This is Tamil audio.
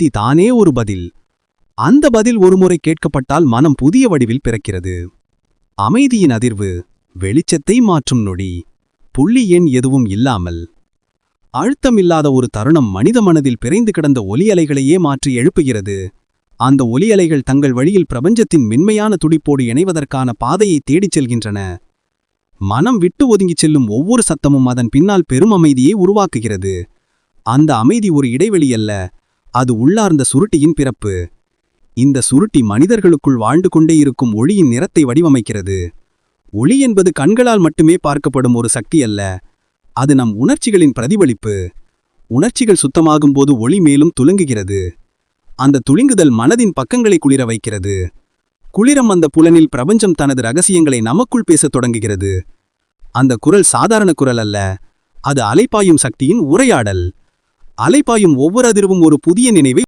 இது தானே ஒரு பதில். அந்த பதில் ஒருமுறை கேட்கப்பட்டால் மனம் புதிய வடிவில் பிறக்கிறது. அமைதியின் அதிர்வு, வெளிச்சத்தை மாற்றும் நொடி, புள்ளி எண் எதுவும் இல்லாமல். அழுத்தமில்லாத ஒரு தருணம் மனித மனதில் பிறைந்து கிடந்த ஒலி அலைகளையே மாற்றி எழுப்புகிறது. அந்த ஒலி அலைகள் தங்கள் வழியில் பிரபஞ்சத்தின் மென்மையான துடிப்போடு இணைவதற்கான பாதையை தேடிச் செல்கின்றன. மனம் விட்டு ஒதுங்கிச் செல்லும் ஒவ்வொரு சத்தமும் அதன் பின்னால் பெரும் அமைதியை உருவாக்குகிறது. அந்த அமைதி ஒரு இடைவெளி அல்ல, அது உள்ளார்ந்த சுருட்டியின் பிறப்பு. இந்த சுருட்டி மனிதர்களுக்குள் வாழ்ந்து கொண்டே இருக்கும் ஒளியின் நிறத்தை வடிவமைக்கிறது. ஒளி என்பது கண்களால் மட்டுமே பார்க்கப்படும் ஒரு சக்தி அல்ல, அது நம் உணர்ச்சிகளின் பிரதிபலிப்பு. உணர்ச்சிகள் சுத்தமாகும்போது ஒளி மேலும் துலங்குகிறது. அந்த துளிங்குதல் மனதின் பக்கங்களை குளிர வைக்கிறது. குளிரம் அந்த புலனில் பிரபஞ்சம் தனது ரகசியங்களை நமக்குள் பேசத் தொடங்குகிறது. அந்த குரல் சாதாரண குரல் அல்ல, அது அலைப்பாயும் சக்தியின் உரையாடல். அலைப்பாயும் ஒவ்வொரு அதிர்வும் ஒரு புதிய நினைவை